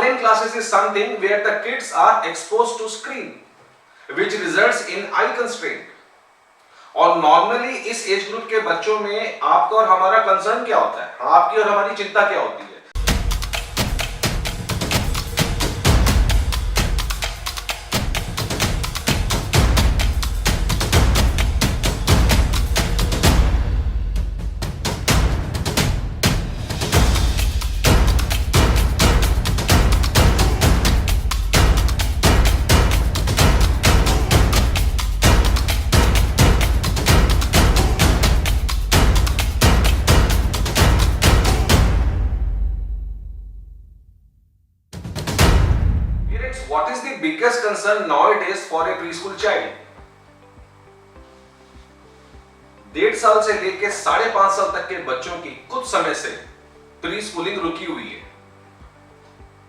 online classes is something where the kids are exposed to screen, which results in eye constraint. और normally इस age group के बच्चों में आपका और हमारा कंसर्न क्या होता है, आपकी और हमारी चिंता क्या होती है? What is the biggest concern nowadays for a preschool child? 1.5 साल से लेकर 5.5 साल तक के बच्चों की कुछ समय से प्री स्कूलिंग रुकी हुई है,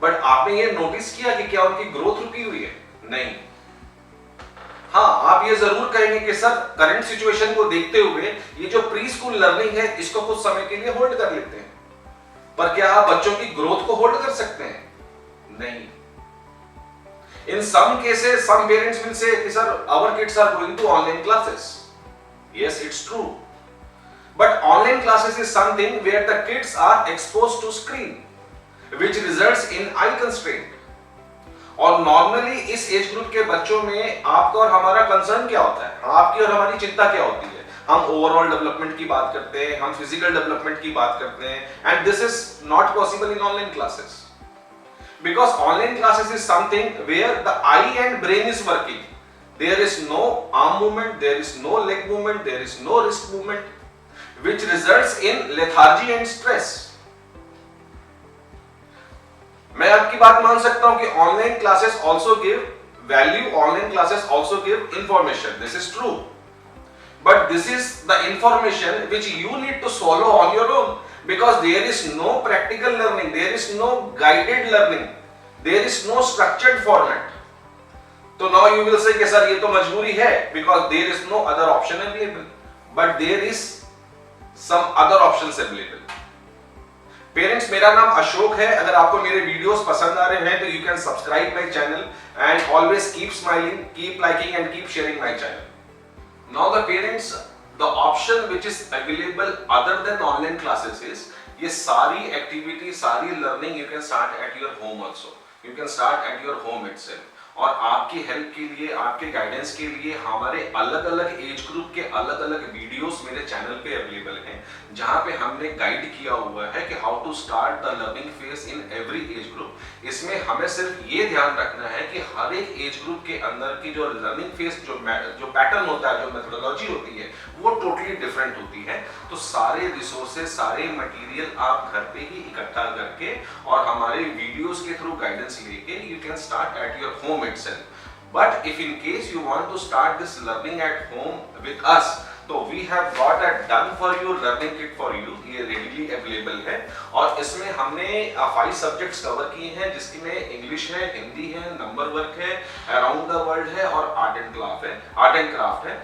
बट आपने ये नोटिस किया कि क्या उनकी ग्रोथ रुकी हुई है? नहीं। हाँ, आप ये जरूर कहेंगे कि सर करंट सिचुएशन को देखते हुए ये जो प्री स्कूल लर्निंग है इसको कुछ समय के लिए होल्ड कर लेते हैं, पर क्या आप बच्चों की ग्रोथ को होल्ड कर सकते हैं? नहीं। In some cases, some parents will say, "Sir, our kids are going to online classes." Yes, it's true. But online classes is something where the kids are exposed to screen, which results in eye constraint. और normally इस age group के बच्चों में आपका और हमारा concern क्या होता है, आपकी और हमारी चिंता क्या होती है? हम ओवरऑल डेवलपमेंट की बात करते हैं, हम फिजिकल डेवलपमेंट की बात करते हैं, and this is not possible in online classes. Because online classes is something where the eye and brain is working. There is no arm movement, there is no leg movement, there is no wrist movement, which results in lethargy and stress. मैं आपकी बात मान सकता हूं कि online classes also give value, online classes also give information. This is true. But this is the information which you need to swallow on your own. Because there is no practical learning, there is no guided learning, there is no structured format. So now you will say कि sir ये तो मजबूरी है, because there is no other option available. But there is some other options available. Parents, मेरा नाम अशोक है. अगर आपको मेरे वीडियोस पसंद आ रहे हैं तो you can subscribe my channel and always keep smiling, keep liking and keep sharing my channel. Now the parents, the option which is available other than online classes is ये सारी एक्टिविटी, सारी learning you can start at your home also. You can start at your home itself. और आपकी help के लिए, आपके guidance के लिए हमारे अलग अलग एज ग्रुप के अलग अलग वीडियोस मेरे चैनल पे अवेलेबल हैं, जहां पे हमने गाइड किया हुआ है कि how to start the learning phase in every age group. इसमें हमें सिर्फ ये ध्यान रखना है कि हर एक एज ग्रुप के अंदर की जो लर्निंग फेज, जो पैटर्न होता है, जो मेथोडोलॉजी होती है, वो टोटली डिफरेंट होती है. तो सारे रिसोर्सेज, सारे मटेरियल आप घर पे ही इकट्ठा करके और हमारे वीडियोस के थ्रू गाइडेंस लेके you can start at your home itself. But if in case you want to start this learning at home with us, तो we have got a done for you learning kit for you. ये readily available है और इसमें हमने 5 subjects cover किए हैं, जिसमें English है, हिंदी है, नंबर वर्क है, अराउंड द वर्ल्ड है और आर्ट एंड क्राफ्ट है.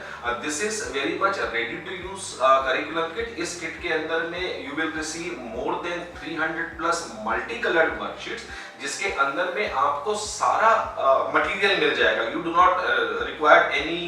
This is very much ready to use curriculum kit. इस किट के अंदर में you will receive more than 300 plus multi coloured worksheets, जिसके अंदर में आपको सारा मटेरियल मिल जाएगा. You do not require any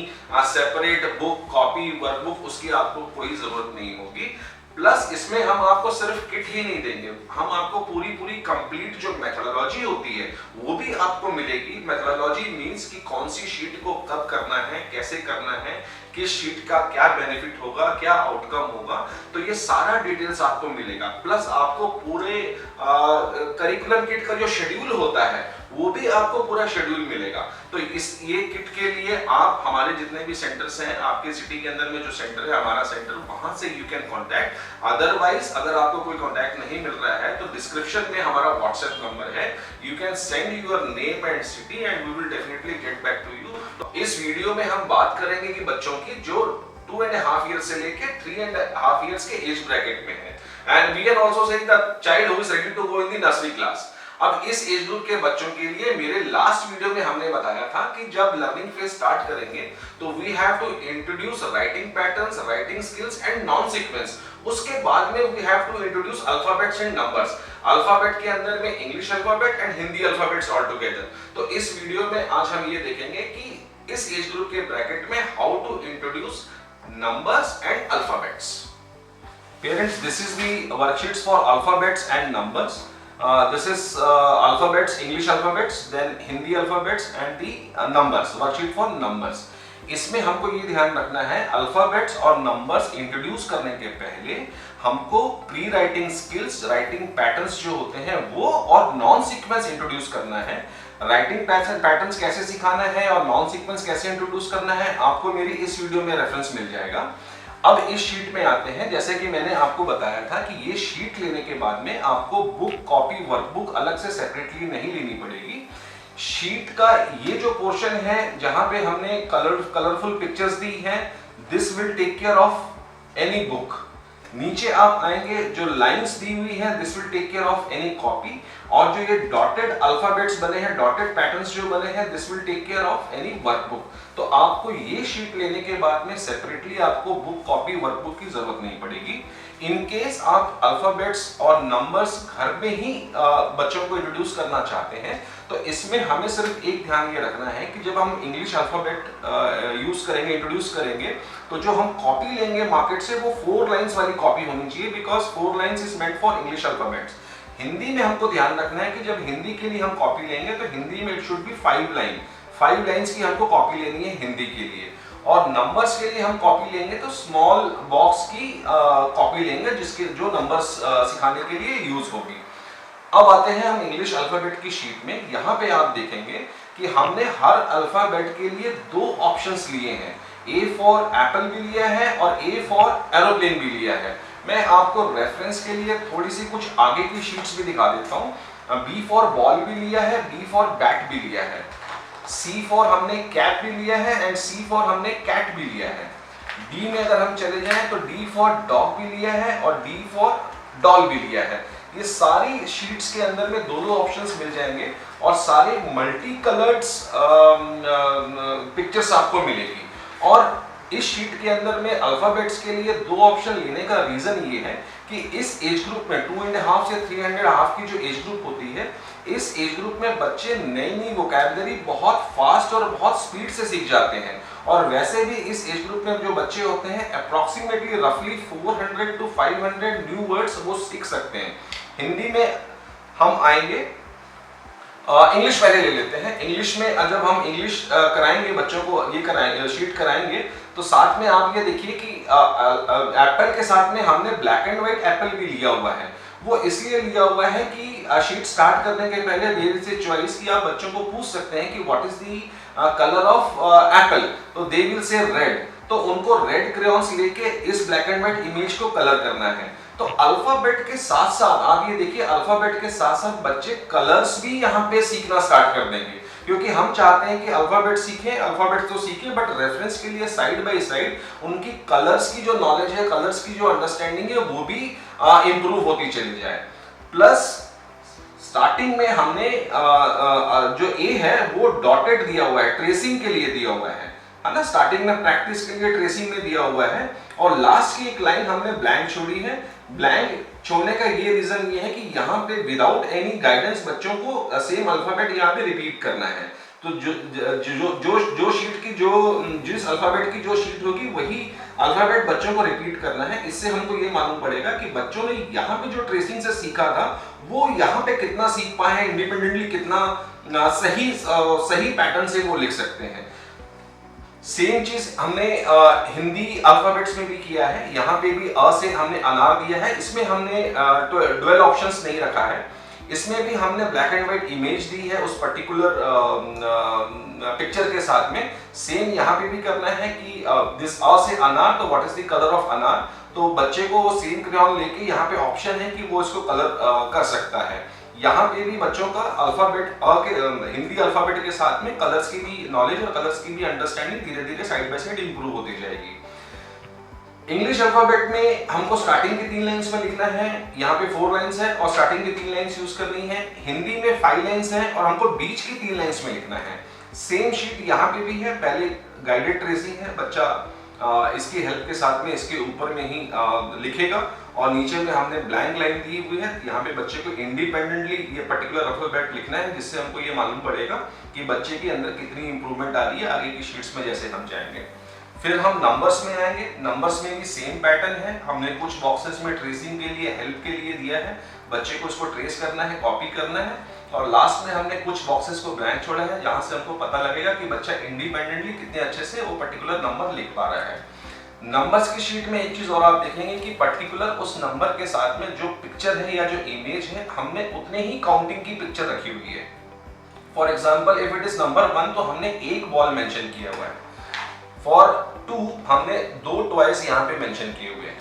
separate book, copy, workbook, उसकी आपको कोई जरूरत नहीं होगी. प्लस इसमें हम आपको सिर्फ किट ही नहीं देंगे, हम आपको पूरी कंप्लीट जो मेथोडोलॉजी होती है वो भी आपको मिलेगी. मेथोडोलॉजी मींस कि कौन सी शीट को कब करना है, कैसे करना है, किस शीट का क्या बेनिफिट होगा, क्या आउटकम होगा, तो ये सारा डिटेल्स आपको मिलेगा. प्लस आपको पूरे करिकुलम किट का जो शेड्यूल होता है वो भी आपको पूरा शेड्यूल मिलेगा. तो ये किट के लिए आप हमारे जितने भी सेंटर्स हैं, आपके सिटी के अंदर में जो सेंटर है, हमारा सेंटर, वहां से यू कैन कांटेक्ट. अदरवाइज अगर आपको कोई कांटेक्ट नहीं मिल रहा है तो डिस्क्रिप्शन में हमारा व्हाट्सएप नंबर है. You can send your name and city and we will definitely get back to you. तो इस वीडियो में हम बात करेंगे कि बच्चों की जो 2.5 ईयर से लेके 3.5 ईयर्स के एज ब्रैकेट में है, and we can also say the child who is ready to go in the nursery class. अब इस एज ग्रुप के बच्चों के लिए मेरे लास्ट वीडियो में हमने बताया था कि जब लर्निंग फेज स्टार्ट करेंगे तो we have to introduce writing patterns, writing skills and non sequence. उसके बाद में we have to introduce alphabets and numbers. Alphabet के अंदर में English alphabet and Hindi alphabets all together. तो इस वीडियो में आज हम ये देखेंगे कि इस एज ग्रुप के ब्रैकेट में how to introduce numbers and alphabets. Parents, this is the worksheets for alphabets and numbers. This is alphabets, English alphabets, then Hindi alphabets and the numbers. Worksheet for numbers. इसमें हमको ये ध्यान रखना है, alphabets और numbers introduce करने के पहले हमको pre writing skills, writing patterns जो होते हैं वो और नॉन सीक्वेंस इंट्रोड्यूस करना है। राइटिंग पैटर्न्स कैसे सिखाना है और नॉन सीक्वेंस कैसे इंट्रोड्यूस करना है आपको मेरी इस वीडियो में रेफरेंस मिल जाएगा। अब इस शीट में आते हैं। जैसे कि मैंने आपको बताया था कि ये शीट लेने के बाद में आपको बुक, कॉपी, वर्कबुक अलग से सेपरेटली नहीं लेनी पड़ेगी। शीट का ये जो पोर्शन है जहां पे हमने कलरफुल पिक्चर्स दी हैं, this will take care of any book. नीचे आप आएंगे, जो लाइंस दी हुई है this will take care of any copy, और जो ये डॉटेड अल्फाबेट्स बने हैं, डॉटेड पैटर्न्स जो बने हैं, this will take care of any workbook. तो आपको ये शीट लेने के बाद में सेपरेटली आपको बुक, कॉपी, वर्कबुक की जरूरत नहीं पड़ेगी। इन केस आप अल्फाबेट्स और नंबर्स घर में ही बच्चों को इंट्रोड्यूस करना चाहते हैं तो इसमें हमें सिर्फ एक ध्यान ये रखना है कि जब हम इंग्लिश अल्फाबेट यूज करेंगे, इंट्रोड्यूस करेंगे, तो जो हम कॉपी लेंगे मार्केट से वो 4 लाइंस वाली कॉपी होनी चाहिए, because 4 lines is meant for English alphabets. Hindi में हमको ध्यान रखना है कि जब हिंदी के लिए हम कॉपी लेंगे तो हिंदी में इट शुड बी 5 लाइंस की हमको कॉपी लेनी है हिंदी के लिए। और नंबर्स के लिए हम कॉपी लेंगे तो स्मॉल बॉक्स की कॉपी लेंगे जिसके जो नंबर्स सिखाने के लिए यूज होगी। अब आते हैं हम इंग्लिश अल्फाबेट की शीट में। यहाँ पे आप देखेंगे कि हमने हर अल्फाबेट के लिए 2 ऑप्शंस लिए हैं। ए फॉर एप्पल भी लिया है और ए फॉर एरोप्लेन भी लिया है। मैं आपको रेफरेंस के लिए थोड़ी सी कुछ आगे की शीट्स भी दिखा देता हूँ। बी फॉर बॉल भी लिया है, बी फॉर बैट भी लिया है, सी फॉर हमने कैट भी लिया है एंड सी फॉर हमने कैट भी लिया है। डी में अगर हम चले जाएं तो डी फॉर डॉग भी लिया है और डी फॉर डॉल भी लिया है। ये सारी शीट्स के अंदर में दोनों ऑप्शंस मिल जाएंगे और सारे मल्टी कलर्ड पिक्चर्स आपको मिलेगी। और इस शीट के अंदर में अल्फाबेट्स के लिए 2 ऑप्शन लेने का रीजन ये है कि इस एज ग्रुप में 2.5 से 3.5 की जो एज ग्रुप होती है, इस एज ग्रुप में बच्चे नई वोकैबुलरी बहुत फास्ट और बहुत स्पीड से सीख जाते हैं। और वैसे भी इस एज ग्रुप में जो बच्चे होते हैं अप्रोक्सीमेटली रफली 400 to 500 न्यू वर्ड्स वो सीख सकते हैं। हिंदी में हम आएंगे, इंग्लिश पहले ले लेते हैं। इंग्लिश में जब हम इंग्लिश कराएंगे बच्चों को, ये कराएंगे शीट कराएंगे, तो साथ में आप ये देखिए कि एप्पल के साथ में हमने ब्लैक एंड व्हाइट एप्पल भी लिया हुआ है। वो इसलिए लिया हुआ है कि शीट स्टार्ट करने के पहले देयर इज ए चॉइस कि आप बच्चों को पूछ सकते हैं कि what is the colour of Apple, तो दे विल से रेड। तो उनको रेड क्रेयॉन्स लेके इस ब्लैक एंड व्हाइट इमेज को कलर करना है। तो अल्फाबेट के साथ साथ आप ये देखिए, अल्फाबेट के साथ साथ बच्चे कलर्स भी यहाँ पे सीखना स्टार्ट कर देंगे, क्योंकि हम चाहते हैं कि अल्फाबेट सीखें, अल्फाबेट तो सीखें बट रेफरेंस के लिए साइड बाय साइड उनकी कलर्स की जो नॉलेज है, कलर्स की जो अंडरस्टैंडिंग है वो भी इंप्रूव होती चली जाए। प्लस स्टार्टिंग में हमने जो ए है वो डॉटेड दिया हुआ है, ट्रेसिंग के लिए दिया हुआ है ना, स्टार्टिंग में प्रैक्टिस के लिए ट्रेसिंग में दिया हुआ है। और लास्ट की एक लाइन हमने ब्लैंक छोड़ी है। ब्लैंक छोड़ने का ये रीजन ये है कि यहाँ पे विदाउट एनी गाइडेंस बच्चों को सेम अल्फाबेट यहाँ पे रिपीट करना है। तो जो शीट की जिस अल्फाबेट की जो शीट होगी वही अल्फाबेट बच्चों को रिपीट करना है। इससे हमको ये मालूम पड़ेगा कि बच्चों ने यहाँ पे जो ट्रेसिंग से सीखा था वो यहाँ पे कितना सीख पाए हैं, इंडिपेंडेंटली कितना सही पैटर्न से वो लिख सकते हैं। सेम चीज हमने हिंदी अल्फाबेट्स में भी किया है। यहाँ पे भी अ से हमने अनार दिया है। इसमें हमने डुअल ऑप्शंस नहीं रखा है। इसमें भी हमने ब्लैक एंड व्हाइट इमेज दी है उस पर्टिकुलर पिक्चर के साथ में। सेम यहाँ पे भी करना है कि दिस अ से अनार, तो what is the colour of अनार। तो बच्चे को सेम क्रेयॉन लेके यहाँ पे ऑप्शन है कि वो इसको कलर कर सकता है। यहाँ पे भी बच्चों का अल्फाबेट हिंदी अल्फाबेट के साथ में कलर्स की भी नॉलेज और कलर्स की भी अंडरस्टैंडिंग धीरे धीरे साइड बाय साइड इंप्रूव होती जाएगी। इंग्लिश अल्फाबेट में हमको स्टार्टिंग की 3 लाइंस में लिखना है, यहाँ पे 4 लाइंस है और स्टार्टिंग की 3 लाइंस यूज करनी है। हिंदी में 5 लाइंस है और हमको बीच की 3 लाइंस में लिखना है। सेम शीट यहाँ पे भी है, पहले गाइडेड ट्रेसिंग है, बच्चा इसकी हेल्प के साथ में इसके ऊपर में ही लिखेगा और नीचे में हमने ब्लैंक लाइन दी हुई है। यहाँ पे बच्चे को इंडिपेंडेंटली ये पर्टिकुलर अल्फाबेट लिखना है, जिससे हमको ये मालूम पड़ेगा कि बच्चे के अंदर कितनी इंप्रूवमेंट आ रही है आगे की शीट्स में जैसे हम जाएंगे। फिर हम नंबर्स में आएंगे। नंबर्स में भी सेम पैटर्न है। हमने कुछ बॉक्सेस में ट्रेसिंग के लिए, हेल्प के लिए दिया है, बच्चे को इसको ट्रेस करना है, कॉपी करना है। और लास्ट में हमने कुछ बॉक्सेस को ब्लैंक छोड़ा है, जहां से हमको पता लगेगा कि बच्चा इंडिपेंडेंटली कितने अच्छे से वो पर्टिकुलर नंबर लिख पा रहा है। नंबर्स की शीट में एक चीज और आप देखेंगे कि पर्टिकुलर उस नंबर के साथ में जो पिक्चर है या जो इमेज है, हमने उतने ही काउंटिंग की पिक्चर रखी हुई है। For example if it is number 1 तो हमने एक बॉल मेंशन किया हुआ है। फॉर 2 हमने 2 टॉयज यहाँ पे मेंशन किए हुए हैं।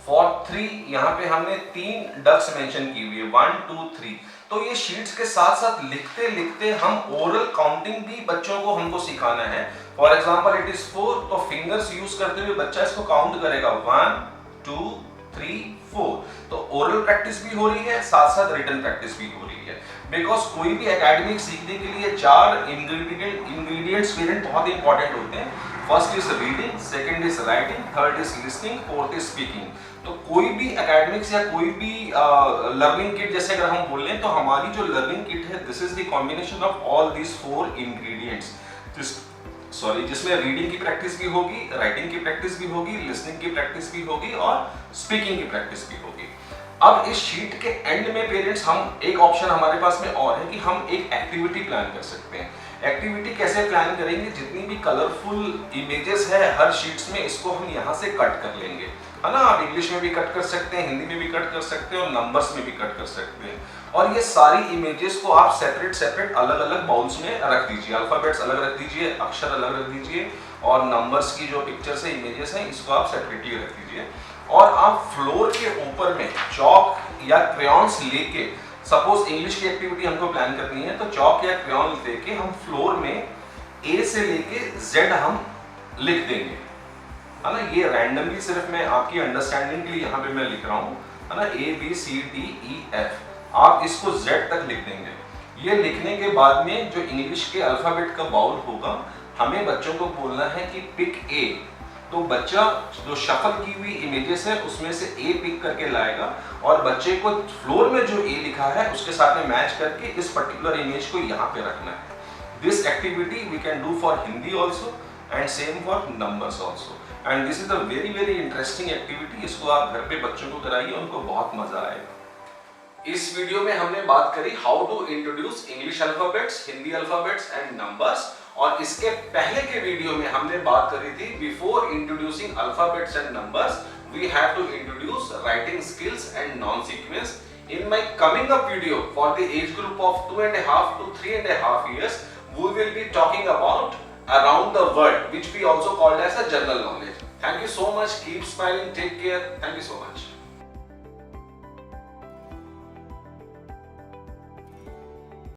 फॉर 3 यहाँ पे हमने 3 डक्स मेंशन की हुई है, 1 2 3। तो ये शीट्स के साथ साथ लिखते लिखते हम ओरल काउंटिंग भी बच्चों को हमको सिखाना है। फॉर एग्जाम्पल इट इज 4 तो फिंगर्स यूज करते हुए बच्चा इसको काउंट करेगा 1 2 3 4। तो ओरल प्रैक्टिस भी हो रही है, साथ साथ रिटन प्रैक्टिस भी हो रही है। बिकॉज कोई भी एकेडमिक सीखने के लिए 4 इंग्रेडिएंट्स पेरेंट बहुत इंपॉर्टेंट होते हैं। First is reading, second is writing, third is listening, fourth is speaking. तो कोई भी एकेडमिक्स या कोई भी लर्निंग किट जैसे अगर हम बोल लें तो हमारी जो लर्निंग किट है this is the combination of all these 4 ingredients. जिसमें रीडिंग की प्रैक्टिस भी होगी, राइटिंग की प्रैक्टिस भी होगी, लिसनिंग की प्रैक्टिस भी होगी और स्पीकिंग की प्रैक्टिस भी होगी। अब इस शीट के एंड में पेरेंट्स हम एक ऑप्शन हमारे पास में और है कि हम एक एक्टिविटी प्लान कर सकते हैं। एक्टिविटी कैसे प्लान करेंगे? जितनी भी कलरफुल इमेजेस है हर शीट्स में, इसको हम यहाँ से कट कर लेंगे, है ना। आप इंग्लिश में भी कट कर सकते हैं, हिंदी में भी कट कर सकते हैं और नंबर्स में भी कट कर सकते हैं। और ये सारी इमेजेस को आप सेपरेट अलग अलग बाउल्स में रख दीजिए। अल्फाबेट्स अलग रख दीजिए, अक्षर अलग रख दीजिए और नंबर्स की जो पिक्चर्स है, इमेजेस हैं, इसको आप सेपरेटली रख दीजिए। और आप फ्लोर के ऊपर में चॉक या क्रेयॉन्स लेके, सपोज इंग्लिश की एक्टिविटी हमको प्लान करनी है तो चॉक या क्रेयॉन लेके हम फ्लोर में ए से लेके जेड हम लिख देंगे, है ना। ये रैंडमली सिर्फ मैं आपकी अंडरस्टैंडिंग के लिए यहाँ पे मैं लिख रहा हूँ, है ना। A B C D E F, आप इसको Z तक लिख देंगे। ये लिखने के बाद में जो इंग्लिश के अल्फाबेट का बाउल होगा, हमें बच्चों को बोलना है कि पिक A। तो बच्चा जो शफल की हुई इमेजेस है उसमें से A पिक करके लाएगा और बच्चे को फ्लोर में जो A लिखा है उसके साथ में मैच करके इस पर्टिकुलर इमेज को यहाँ पे रखना है। This activity we can do for Hindi also and same for numbers also. And this is a very interesting activity. इसको आप घर पे बच्चों को कराइए, उनको बहुत मजा आएगा। इस वीडियो में हमने बात करी how to introduce English alphabets, Hindi alphabets and numbers. और इसके पहले के वीडियो में हमने बात करी थी before introducing alphabets and numbers we have to introduce writing skills and non sequence. In my coming up video for the age group of 2.5 to 3.5 years, we will be talking about around the world, which we also called as a general knowledge. Thank you so much. Keep smiling. Take care. Thank you so much.